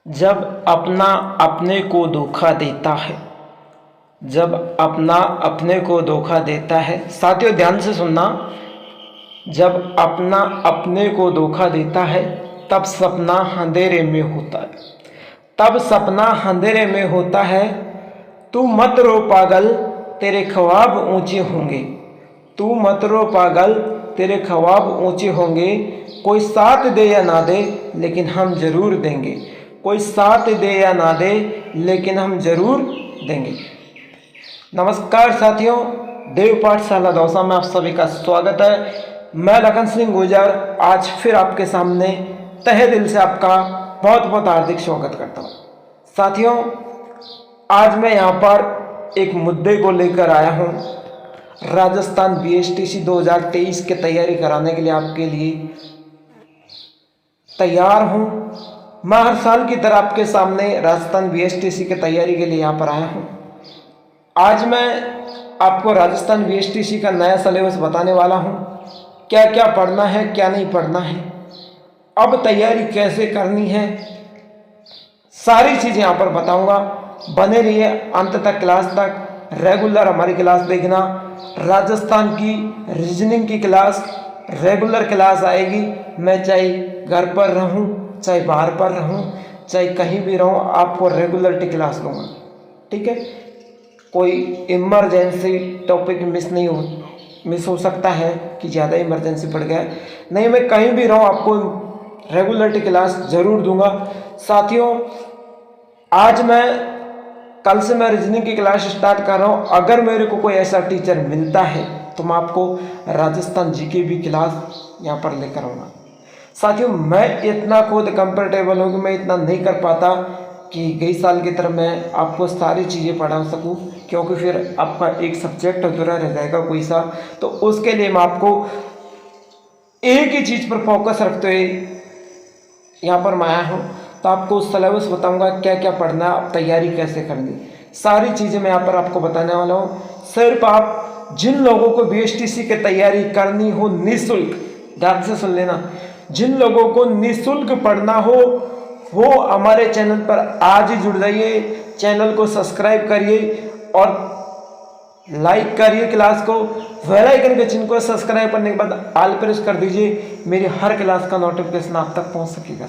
जब अपना अपने को धोखा देता है, जब अपना अपने को धोखा देता है। साथियों ध्यान से सुनना, जब अपना अपने को धोखा देता है तब सपना अंधेरे में होता है, तब सपना अंधेरे में होता है। तू मत रो पागल, तेरे ख्वाब ऊंचे होंगे। तू मत रो पागल, तेरे ख्वाब ऊंचे होंगे। कोई साथ दे या ना दे लेकिन हम जरूर देंगे। कोई साथ दे या ना दे लेकिन हम जरूर देंगे। नमस्कार साथियों, देव पाठशाला दौसा में आप सभी का स्वागत है। मैं लखन सिंह गुर्जर आज फिर आपके सामने तहे दिल से आपका बहुत बहुत हार्दिक स्वागत करता हूँ। साथियों आज मैं यहाँ पर एक मुद्दे को लेकर आया हूँ। राजस्थान बीएसटीसी 2023 की तैयारी कराने के लिए आपके लिए तैयार हूँ। मैं हर साल की तरह आपके सामने राजस्थान बीएसटीसी की तैयारी के लिए यहाँ पर आया हूँ। आज मैं आपको राजस्थान बीएसटीसी का नया सिलेबस बताने वाला हूँ। क्या क्या पढ़ना है, क्या नहीं पढ़ना है, अब तैयारी कैसे करनी है, सारी चीज़ें यहाँ पर बताऊँगा। बने रहिए अंत तक, क्लास तक रेगुलर हमारी क्लास देखना। राजस्थान की रीजनिंग की क्लास रेगुलर क्लास आएगी। मैं चाहे घर पर रहूं, चाहे बाहर पर रहूं, चाहे कहीं भी रहूं, आपको रेगुलरिटी क्लास लूँगा। ठीक है, कोई इमरजेंसी टॉपिक मिस हो सकता है कि ज़्यादा इमरजेंसी पड़ गया, नहीं मैं कहीं भी रहूं आपको रेगुलरिटी क्लास ज़रूर दूंगा। साथियों आज कल से मैं रीजनिंग की क्लास स्टार्ट कर रहा हूँ। अगर मेरे को कोई ऐसा टीचर मिलता है तो मैं आपको राजस्थान जीके भी क्लास यहाँ पर लेकर आऊँगा। साथियों मैं इतना खुद कंफर्टेबल हूँ कि मैं इतना नहीं कर पाता कि गई साल की तरह मैं आपको सारी चीज़ें पढ़ा सकूँ, क्योंकि फिर आपका एक सब्जेक्ट अधूरा रह जाएगा कोई सा। तो उसके लिए मैं आपको एक ही चीज़ पर फोकस रखते हुए यहाँ पर मैं आया हूँ। तो आपको सिलेबस बताऊंगा क्या क्या पढ़ना है, तैयारी कैसे करनी, सारी चीज़ें मैं यहाँ पर आपको बताने वाला हूँ। सिर्फ आप जिन लोगों को बीएसटीसी की तैयारी करनी हो निःशुल्क, ध्यान से सुन लेना, जिन लोगों को निःशुल्क पढ़ना हो वो हमारे चैनल पर आज ही जुड़ जाइए। चैनल को सब्सक्राइब करिए और लाइक करिए क्लास को। बेल आइकन के चिन्ह को सब्सक्राइब करने के बाद ऑल प्रेस कर दीजिए, मेरी हर क्लास का नोटिफिकेशन आप तक पहुंच सकेगा।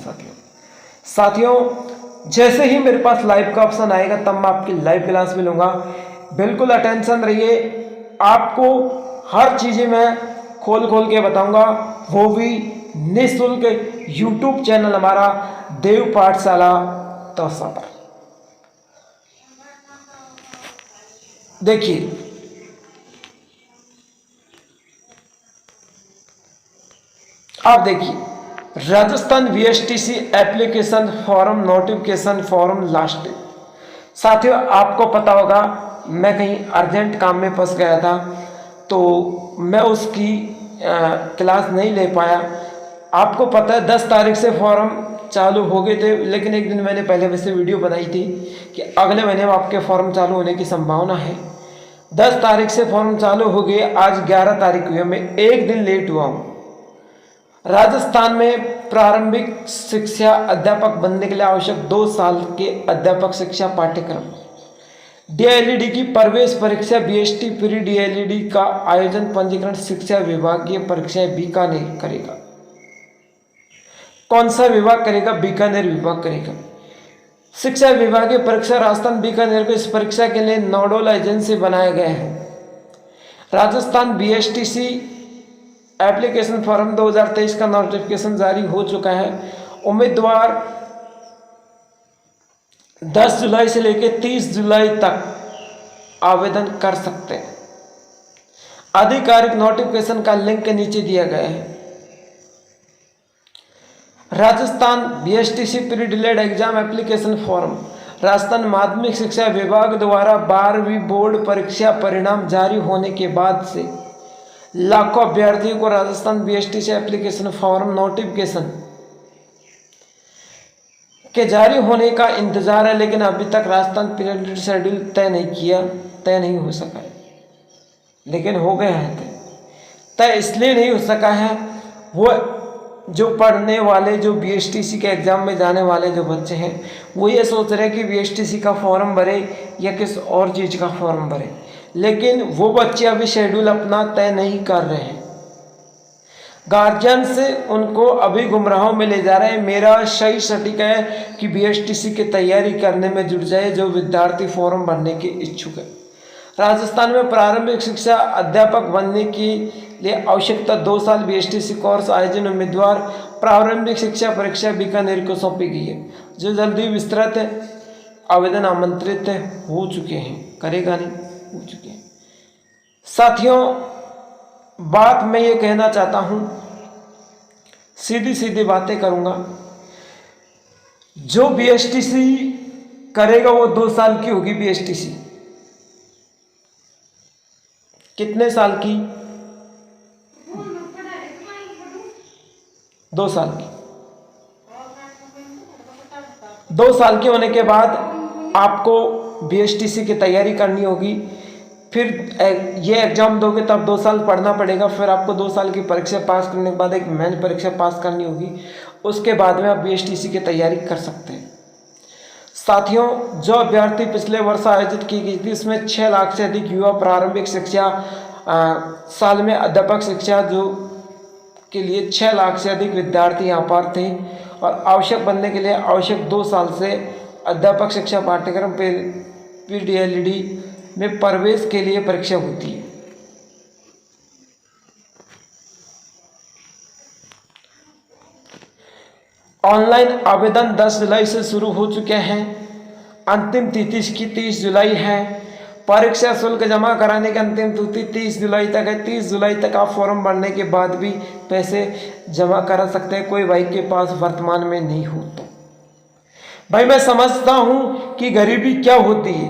साथियों जैसे ही मेरे पास लाइव का ऑप्शन आएगा तब मैं आपकी लाइव क्लास में लूँगा। बिल्कुल अटेंशन रहिए, आपको हर चीज़ें मैं खोल के बताऊंगा, वो भी निःशुल्क। यूट्यूब चैनल हमारा देव पाठशाला दौसा पर। देखिए आप देखिए, Rajasthan BSTC application form notification form last day. साथियों आपको पता होगा मैं कहीं अर्जेंट काम में फंस गया था तो मैं उसकी क्लास नहीं ले पाया। आपको पता है 10 तारीख से फॉर्म चालू हो गए थे, लेकिन एक दिन मैंने पहले वैसे वीडियो बनाई थी कि अगले महीने में आपके फॉर्म चालू होने की संभावना है। 10 तारीख से फॉर्म चालू हो गए, आज 11 तारीख हुई है, मैं एक दिन लेट हुआ हूँ। राजस्थान में प्रारंभिक शिक्षा अध्यापक बनने के लिए आवश्यक 2 साल के अध्यापक शिक्षा पाठ्यक्रम डीएलईडी की प्रवेश परीक्षा बीएसटी प्री डीएलईडी का आयोजन पंजीकरण शिक्षा विभागीय परीक्षाएं बीकानेर करेगा। कौन सा विभाग करेगा? बीकानेर विभाग करेगा। शिक्षा विभागीय परीक्षा राजस्थान बीकानेर को इस परीक्षा के लिए नोडल एजेंसी बनाया गया है। राजस्थान बीएसटीसी एप्लीकेशन फॉर्म 2023 का नोटिफिकेशन जारी हो चुका है। उम्मीदवार 10 जुलाई से लेकर 30 जुलाई तक आवेदन कर सकते हैं। आधिकारिक नोटिफिकेशन का लिंक नीचे दिया गया है। Rajasthan BSTC pre delayed exam application form Rajasthan माध्यमिक शिक्षा विभाग द्वारा 12वीं बोर्ड परीक्षा परिणाम जारी होने के बाद से लाखों अभ्यर्थियों को Rajasthan BSTC application form notification के जारी होने का इंतजार है, लेकिन अभी तक राजस्थान पीरियड शेड्यूल तय नहीं हो सका है, लेकिन हो गया है तय इसलिए नहीं हो सका है, वो जो पढ़ने वाले, जो बीएसटीसी के एग्ज़ाम में जाने वाले जो बच्चे हैं, वो ये सोच रहे हैं कि बीएसटीसी का फॉर्म भरे या किस और चीज़ का फॉर्म भरे, लेकिन वो बच्चे अभी शेड्यूल अपना तय नहीं कर रहे हैं। गार्जियंस उनको अभी गुमराहों में ले जा रहे हैं। मेरा सही सटीक है कि बीएसटीसी की तैयारी करने में जुट जाए जो विद्यार्थी फॉर्म भरने के इच्छुक है। राजस्थान में प्रारंभिक शिक्षा अध्यापक बनने के लिए आवश्यकता 2 साल बीएसटीसी कोर्स आयोजन उम्मीदवार प्रारंभिक शिक्षा परीक्षा बीकानेर को सौंपी गई है, जो जल्दी विस्तृत आवेदन आमंत्रित हो चुके हैं, करेगा नहीं, हो चुके हैं। साथियों, बात मैं ये कहना चाहता हूँ, सीधी सीधी बातें करूँगा। जो बीएसटीसी करेगा वो 2 साल की होगी बीएसटीसी। कितने साल की? 2 साल की। 2 साल के होने के बाद आपको बीएसटीसी की तैयारी करनी होगी। फिर ये एग्ज़ाम दोगे तब 2 साल पढ़ना पड़ेगा। फिर आपको 2 साल की परीक्षा पास करने के बाद एक मेन परीक्षा पास करनी होगी। उसके बाद में आप बीएसटीसी की तैयारी कर सकते हैं। साथियों, जो अभ्यर्थी पिछले वर्ष आयोजित की गई थी उसमें 6 लाख से अधिक युवा प्रारंभिक शिक्षा साल में अध्यापक शिक्षा जो के लिए 6 लाख से अधिक विद्यार्थी यहाँ पर थे और आवश्यक बनने के लिए आवश्यक 2 साल से अध्यापक शिक्षा पाठ्यक्रम पीडीएलडी में प्रवेश के लिए परीक्षा होती है। ऑनलाइन आवेदन 10 जुलाई से शुरू हो चुके हैं। अंतिम तिथि की 30 जुलाई है। परीक्षा शुल्क जमा कराने की अंतिम तिथि 30 जुलाई तक है। 30 जुलाई तक आप फॉर्म भरने के बाद भी पैसे जमा करा सकते हैं, कोई भाई के पास वर्तमान में नहीं हो तो। भाई मैं समझता हूँ कि गरीबी क्या होती है,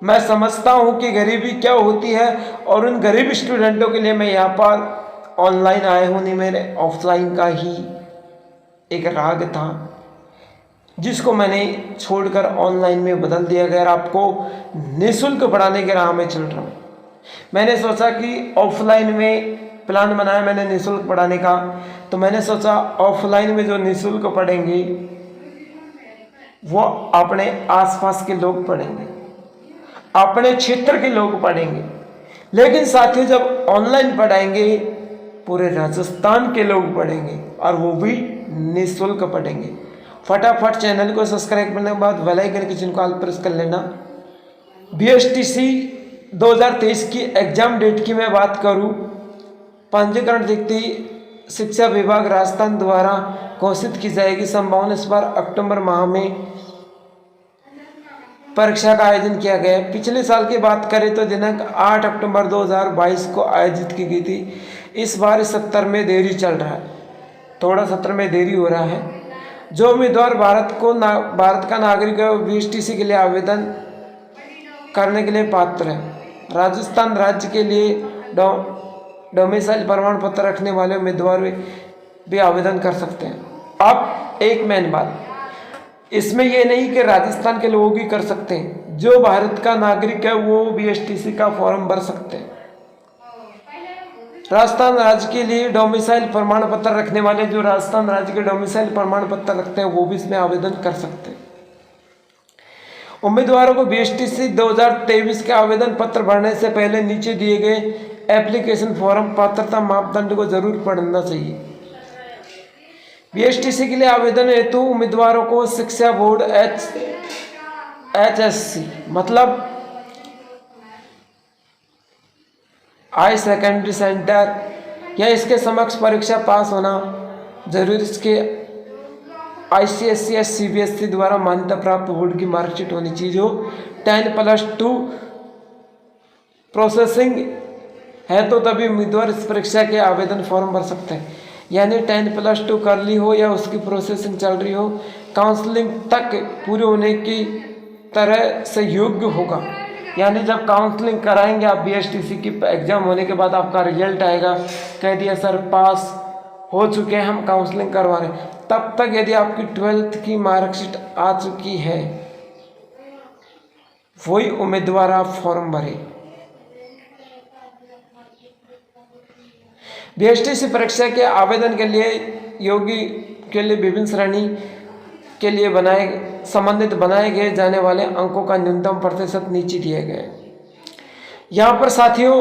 मैं समझता हूँ कि गरीबी क्या होती है और उन गरीब स्टूडेंटों के लिए मैं यहाँ पर ऑनलाइन आया हूँ, नहीं मेरे ऑफलाइन का ही एक राग था जिसको मैंने छोड़कर ऑनलाइन में बदल दिया गया। आपको निःशुल्क पढ़ाने के राह में चल रहा हूँ। मैंने सोचा कि ऑफलाइन में प्लान बनाया मैंने निःशुल्क पढ़ाने का, तो मैंने सोचा ऑफलाइन में जो निःशुल्क पढ़ेंगे वो अपने आसपास के लोग पढ़ेंगे, अपने क्षेत्र के लोग पढ़ेंगे। लेकिन साथियों, जब ऑनलाइन पढ़ाएंगे पूरे राजस्थान के लोग पढ़ेंगे और वो भी निःशुल्क पढ़ेंगे। फटाफट चैनल को सब्सक्राइब करने के बाद बेल आइकन के चिन्ह को ऑल प्रेस कर लेना। बीएसटीसी 2023 की एग्जाम डेट की मैं बात करूं, पंजीकरण तिथि शिक्षा विभाग राजस्थान द्वारा घोषित की जाएगी। संभावना इस बार अक्टूबर माह में परीक्षा का आयोजन किया गया है। पिछले साल की बात करें तो दिनांक 8 अक्टूबर 2022 को आयोजित की गई थी। इस बार सत्र में देरी चल रहा है, थोड़ा सत्र में देरी हो रहा है। जो उम्मीदवार भारत का नागरिक है बीएसटीसी के लिए आवेदन करने के लिए पात्र है। राजस्थान राज्य के लिए डोमिसाइल प्रमाण पत्र रखने वाले उम्मीदवार भी आवेदन कर सकते हैं। अब एक मेन बात, इसमें यह नहीं कि राजस्थान के लोग ही कर सकते हैं, जो भारत का नागरिक है वो बीएसटीसी का फॉर्म भर सकते हैं। राजस्थान राज्य के लिए डोमिसाइल प्रमाण पत्र रखने वाले, जो राजस्थान राज्य के डोमिसाइल प्रमाण पत्र रखते हैं वो भी इसमें आवेदन कर सकते हैं। उम्मीदवारों को बीएसटीसी 2023 के आवेदन पत्र भरने से पहले नीचे दिए गए एप्लीकेशन फॉर्म पात्रता मापदंड को जरूर पढ़ना चाहिए। बीएसटीसी के लिए आवेदन हेतु उम्मीदवारों को शिक्षा बोर्ड HSC मतलब हाई सेकेंडरी सेंटर या इसके समक्ष परीक्षा पास होना जरूर। इसके ICSE CBSE द्वारा मान्यता प्राप्त बोर्ड की मार्कशीट होनी चाहिए। जो 10+2 प्रोसेसिंग है तो तभी उम्मीदवार इस परीक्षा के आवेदन फॉर्म भर सकते हैं। यानी 10+2 कर ली हो या उसकी प्रोसेसिंग चल रही हो, काउंसलिंग तक पूरी होने की तरह से योग्य होगा। यानी जब काउंसलिंग कराएंगे आप बीएसटीसी की एग्ज़ाम होने के बाद आपका रिजल्ट आएगा, कह दिया सर पास हो चुके हैं, हम काउंसलिंग करवा रहे हैं, तब तक यदि आपकी 12th की मार्कशीट आ चुकी है वही उम्मीदवार आप फॉर्म भरें। बीएसटीसी परीक्षा के आवेदन के लिए योगी के लिए विभिन्न श्रेणी के लिए बनाए गए जाने वाले अंकों का न्यूनतम प्रतिशत नीचे दिए गए। यहाँ पर साथियों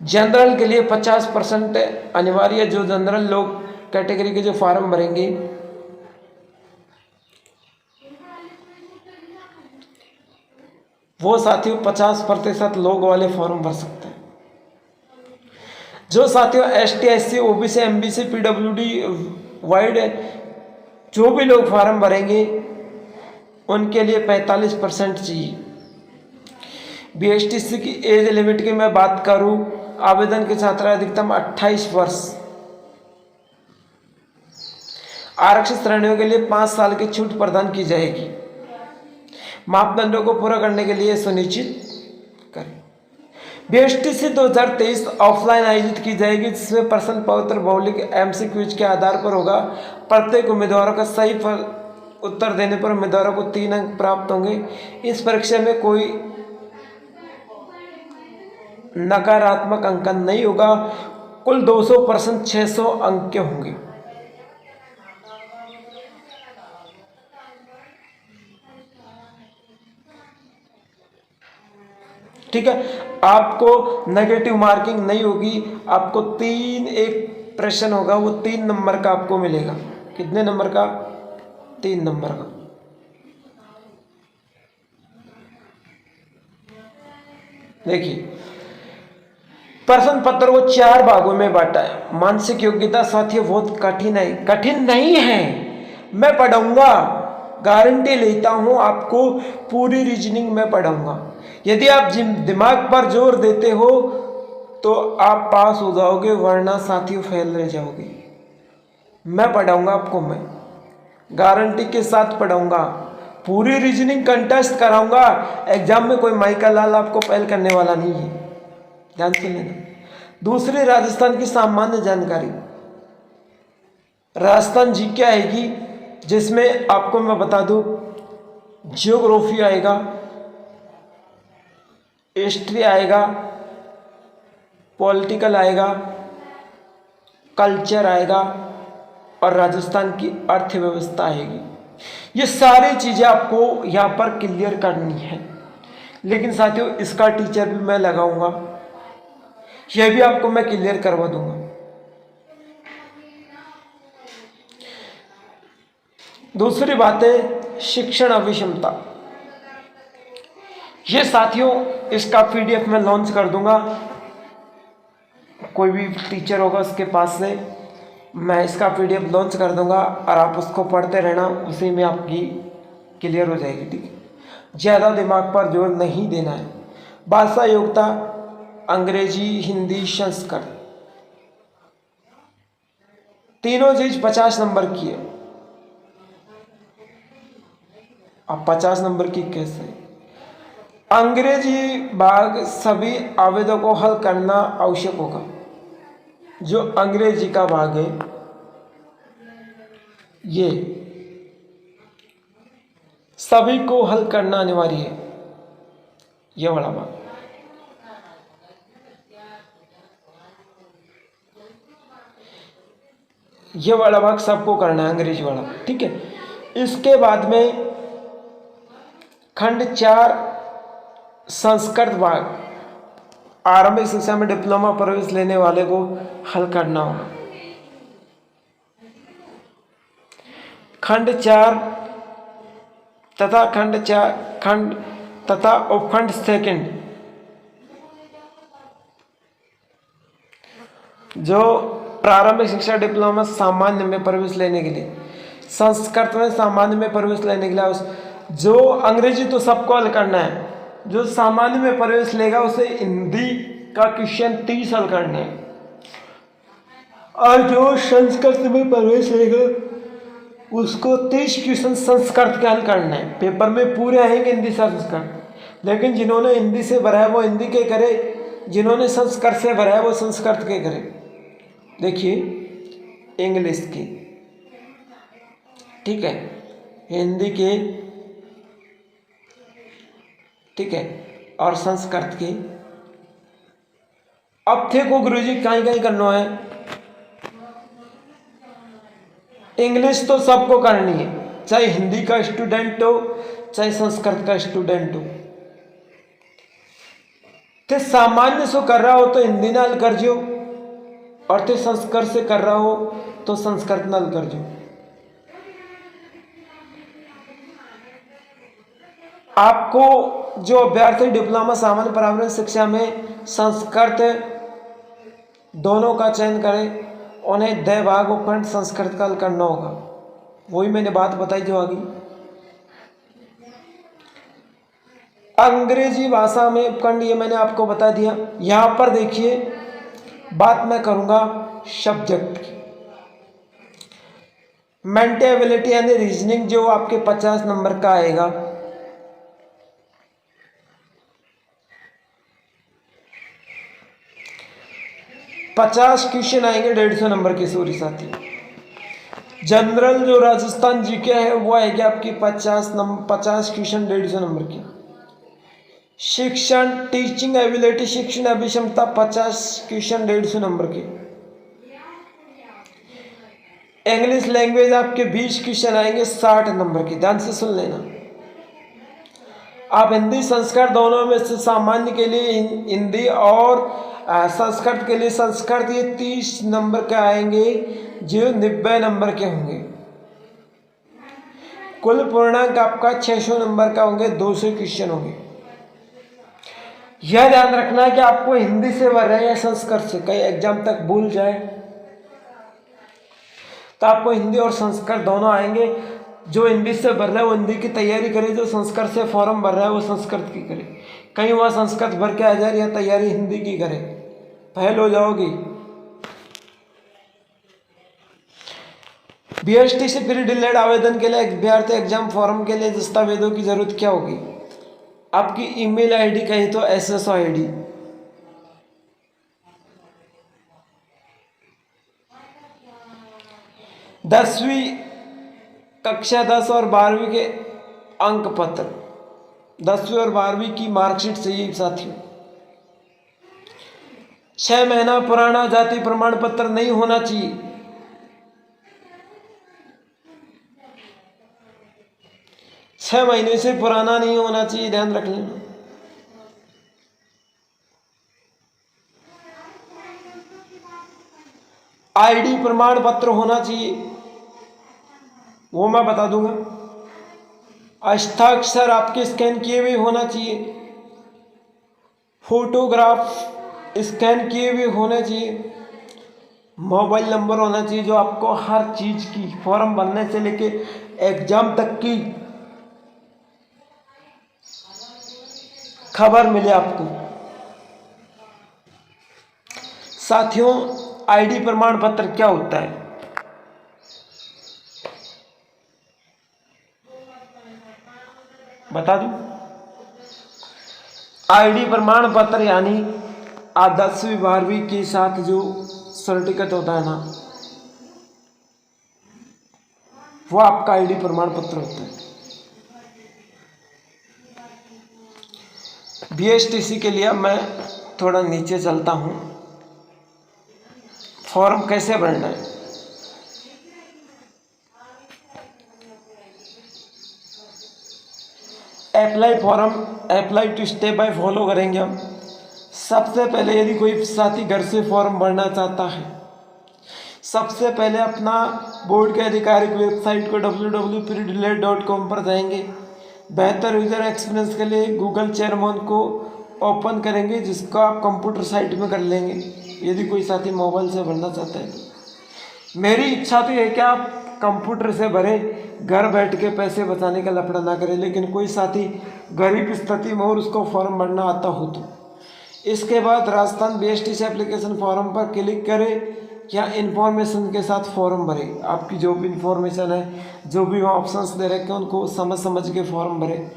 जनरल के लिए 50% अनिवार्य है। जो जनरल लोग कैटेगरी के जो फॉर्म भरेंगे वो साथियों 50% लोग वाले फॉर्म भर सकते हैं। जो साथियों ST SC OBC MBC PWD wide जो भी लोग फॉर्म भरेंगे उनके लिए 45% चाहिए। BSTC की एज लिमिट की मैं बात करूं, आवेदन की छात्रा अधिकतम 28 वर्ष। आरक्षित श्रेणियों के लिए 5 साल की छूट प्रदान की जाएगी। मापदंडों को पूरा करने के लिए सुनिश्चित करें। BSTC 2023 ऑफलाइन आयोजित की जाएगी, जिसमें प्रश्न पत्र भौतिक MCQ के आधार पर होगा। प्रत्येक उम्मीदवारों का सही उत्तर देने पर उम्मीदवारों को 3 अंक प्राप्त होंगे। इस परीक्षा में कोई नकारात्मक अंकन नहीं होगा। कुल 200 प्रश्न 600 अंक के होंगे। ठीक है, आपको नेगेटिव मार्किंग नहीं होगी। आपको 3 एक प्रश्न होगा, वो 3 नंबर का आपको मिलेगा। कितने नंबर का? 3 नंबर का। देखिए प्रश्न पत्र को 4 भागों में बांटा है। मानसिक योग्यता साथियों बहुत कठिन नहीं है। मैं पढ़ाऊंगा, गारंटी लेता हूं आपको। पूरी रीजनिंग में पढ़ाऊंगा। यदि आप दिमाग पर जोर देते हो तो आप पास हो जाओगे, वरना साथियों फेल रह जाओगे। मैं पढ़ाऊंगा आपको, मैं गारंटी के साथ पढ़ाऊंगा। पूरी रीजनिंग कंटेस्ट कराऊंगा। एग्जाम में कोई माइकल लाल आपको फेल करने वाला नहीं है, ध्यान से लेना। दूसरी, राजस्थान की सामान्य जानकारी। राजस्थान GK आएगी, जिसमें आपको मैं बता दूं जियोग्राफी आएगा, हिस्ट्री आएगा, पॉलिटिकल आएगा, कल्चर आएगा और राजस्थान की अर्थव्यवस्था आएगी। ये सारी चीज़ें आपको यहाँ पर क्लियर करनी है। लेकिन साथियों इसका टीचर भी मैं लगाऊंगा, यह भी आपको मैं क्लियर करवा दूंगा। दूसरी बात है शिक्षण अभिक्षमता। ये साथियों इसका PDF में लॉन्च कर दूंगा। कोई भी टीचर होगा उसके पास से मैं इसका PDF लॉन्च कर दूंगा और आप उसको पढ़ते रहना, उसी में आपकी क्लियर हो जाएगी। ठीक है, ज़्यादा दिमाग पर जोर नहीं देना है। भाषा योग्यता अंग्रेजी, हिंदी, संस्कृत, तीनों चीज 50 नंबर की है। अब 50 नंबर की कैसे? अंग्रेजी भाग सभी आवेदकों को हल करना आवश्यक होगा। जो अंग्रेजी का भाग है ये सभी को हल करना अनिवार्य है। ये वाला भाग सबको करना है, अंग्रेजी वाला। ठीक है, इसके बाद में खंड 4 संस्कृत भाग आरंभिक शिक्षा में डिप्लोमा प्रवेश लेने वाले को हल करना होगा। खंड 4 तथा उपखंड 2 जो प्रारंभिक शिक्षा डिप्लोमा सामान्य में प्रवेश लेने के लिए, संस्कृत में सामान्य में प्रवेश लेने के लिए जो अंग्रेजी तो सबको हल करना है, जो सामान्य में प्रवेश लेगा उसे हिंदी का क्वेश्चन 30 हल करना है, और जो संस्कृत में प्रवेश लेगा उसको 30 क्वेश्चन संस्कृत के हल करना है। पेपर में पूरे आएंगे हिंदी संस्कृत, लेकिन जिन्होंने हिंदी से भरा है वो हिंदी के करे, जिन्होंने संस्कृत से भरा है वो संस्कृत के करे। देखिए इंग्लिश की, ठीक है, हिंदी के, ठीक है, और संस्कृत की। अब थे को गुरुजी कहीं करना है, इंग्लिश तो सबको करनी है, चाहे हिंदी का स्टूडेंट हो चाहे संस्कृत का स्टूडेंट हो। ते सामान्य से कर रहा हो तो हिंदी नाल कर जो, और ते संस्कृत से कर रहा हो तो संस्कृत नाल कर जो। आपको जो अभ्यर्थी डिप्लोमा सामान्य प्रारंभिक शिक्षा में संस्कृत दोनों का चयन करें, उन्हें द भाग उपखंड संस्कृत का करना होगा। वही मैंने बात बताई जो आगे। अंग्रेजी भाषा में उपखंड ये मैंने आपको बता दिया। यहाँ पर देखिए बात मैं करूँगा सब्जेक्ट की। मेंटल एबिलिटी यानी रीजनिंग जो आपके 50 नंबर का आएगा, पचास क्वेश्चन आएंगे 150 नंबर के। सॉरी साथी, जनरल जो राजस्थान जीके है वो आएगी आपकी 50 क्वेश्चन 150 नंबर की। शिक्षण टीचिंग एबिलिटी शिक्षण अभिक्षमता 50 क्वेश्चन 150 नंबर के। इंग्लिश लैंग्वेज आपके 20 क्वेश्चन आएंगे 60 नंबर की। ध्यान से सुन लेना। आप हिंदी संस्कृत दोनों में से सामान्य के लिए हिंदी और संस्कृत के लिए संस्कृत ये 30 नंबर के आएंगे जो 90 नंबर के होंगे। कुल पूर्णांक आपका 600 नंबर का होंगे, 200 क्वेश्चन होंगे। यह ध्यान रखना है कि आपको हिंदी से भर रहे हैं या संस्कृत से, कहीं एग्जाम तक भूल जाए तो आपको हिंदी और संस्कृत दोनों आएंगे। जो हिंदी से भर रहा है वो हिंदी की तैयारी करे, जो संस्कृत से फॉर्म भर रहा है वो संस्कृत की करे। कहीं वहाँ संस्कृत भर के आ जाए या तैयारी हिंदी की करे, फेल हो जाओगी। बीएसटी से प्री डिलेड आवेदन के लिए अभ्यर्थी एग्जाम फॉर्म के लिए दस्तावेजों की जरूरत क्या होगी? आपकी ईमेल आईडी कहीं तो एसएसओ आईडी, दसवीं कक्षा 10 और 12वीं के अंक पत्र, 10वीं और 12वीं की मार्कशीट चाहिए साथियों। 6 महीना पुराना जाति प्रमाण पत्र नहीं होना चाहिए। छह महीने से पुराना नहीं होना चाहिए, ध्यान रख लेना। आईडी प्रमाण पत्र होना चाहिए, वो मैं बता दूंगा। हस्ताक्षर आपके स्कैन किए हुए होना चाहिए। फोटोग्राफ स्कैन किए हुए होने चाहिए। मोबाइल नंबर होना चाहिए जो आपको हर चीज की फॉर्म भरने से लेके एग्जाम तक की खबर मिले आपको। साथियों, आईडी प्रमाण पत्र क्या होता है? बता दूं, आईडी प्रमाण पत्र यानी 10वीं 12वीं के साथ जो सर्टिफिकेट होता है ना, वो आपका आईडी प्रमाण पत्र होता है। बीएसटीसी के लिए मैं थोड़ा नीचे चलता हूं। फॉर्म कैसे भरना है? Apply form, apply to step by follow करेंगे हम। सबसे पहले यदि कोई साथी घर से फॉर्म भरना चाहता है, सबसे पहले अपना बोर्ड के आधिकारिक वेबसाइट को www.predelete.com पर जाएंगे। बेहतर यूजर एक्सपीरियंस के लिए गूगल चेयरमैन को ओपन करेंगे, जिसको आप कंप्यूटर साइट में कर लेंगे यदि कोई साथी मोबाइल से भरना चाहता है तो। मेरी इच्छा तो है कि आप कंप्यूटर से भरें, घर बैठ के पैसे बचाने का लफड़ा ना करें। लेकिन कोई साथी गरीब स्थिति में और उसको फॉर्म भरना आता हो तो इसके बाद राजस्थान बीएसटीसी एप्लीकेशन फॉर्म पर क्लिक करें या इन्फॉर्मेशन के साथ फॉर्म भरें। आपकी जो भी इन्फॉर्मेशन है, जो भी वहाँ ऑप्शंस दे रखे हैं, उनको समझ के फॉर्म भरें।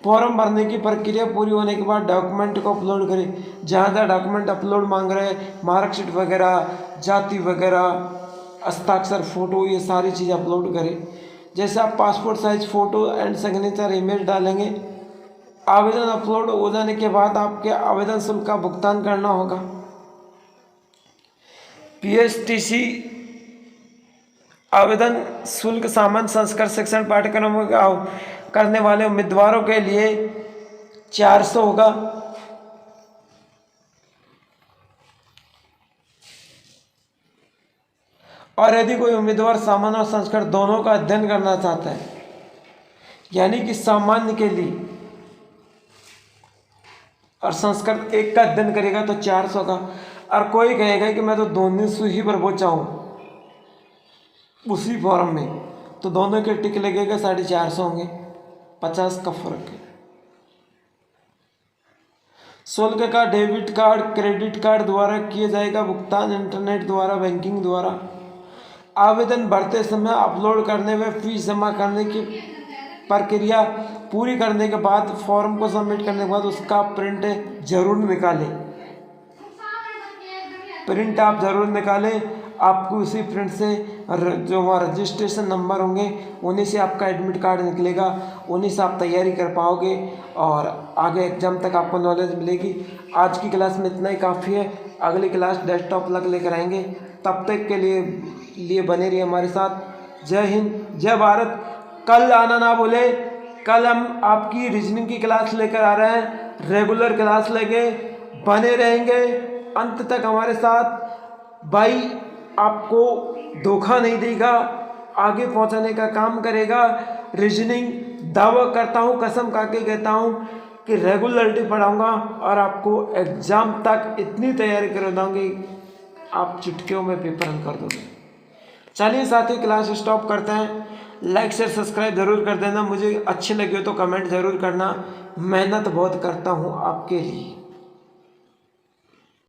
फॉर्म भरने की प्रक्रिया पूरी होने के बाद डॉक्यूमेंट को अपलोड करें। जहाँ जहाँ डॉक्यूमेंट अपलोड मांग रहे हैं, मार्कशीट वगैरह, जाति वगैरह, हस्ताक्षर, फोटो, ये सारी चीज़ अपलोड करें। जैसे आप passport size photo and signature image डालेंगे। आवेदन अपलोड हो जाने के बाद आपके आवेदन शुल्क का भुगतान करना होगा। बीएसटीसी आवेदन शुल्क सामान्य संस्कृत शिक्षण पाठ्यक्रम का करने वाले उम्मीदवारों के लिए 400 होगा। और यदि कोई उम्मीदवार सामान्य और संस्कृत दोनों का अध्ययन करना चाहता है, यानी कि सामान्य के लिए और संस्कृत एक का अध्ययन करेगा तो 400 का। और कोई कहेगा कि मैं तो दोनों से ही पर वो चाहूँ उसी फॉर्म में, तो दोनों के टिक लगेगा 450 होंगे, 50 का फर्क है। शुल्क का डेबिट कार्ड क्रेडिट कार्ड द्वारा किया जाएगा भुगतान, इंटरनेट द्वारा, बैंकिंग द्वारा। आवेदन भरते समय अपलोड करने व फीस जमा करने की प्रक्रिया पूरी करने के बाद फॉर्म को सबमिट करने के बाद उसका प्रिंट जरूर निकालें। प्रिंट आप जरूर निकालें। आपको उसी प्रिंट से जो वहाँ रजिस्ट्रेशन नंबर होंगे उन्हीं से आपका एडमिट कार्ड निकलेगा, उन्हीं से आप तैयारी कर पाओगे और आगे एग्जाम तक आपको नॉलेज मिलेगी। आज की क्लास में इतना ही काफ़ी है। अगली क्लास डेस्कटॉप लेकर आएंगे। तब तक के लिए बने रहिए हमारे साथ। जय हिंद, जय भारत। कल आना ना भूले। कल हम आपकी रीजनिंग की क्लास लेकर आ रहे हैं, रेगुलर क्लास लेके बने रहेंगे अंत तक हमारे साथ। भाई आपको धोखा नहीं देगा, आगे पहुंचाने का काम करेगा। रीजनिंग दावा करता हूं, कसम खा के कहता हूं कि रेगुलरिटी पढ़ाऊंगा और आपको एग्जाम तक इतनी तैयारी करा दूंगी आप चुटकियों में पेपर हल कर दोगे। चलिए साथी क्लास स्टॉप करते हैं। लाइक शेयर सब्सक्राइब जरूर कर देना। मुझे अच्छी लगी हो तो कमेंट जरूर करना। मेहनत बहुत करता हूँ आपके लिए।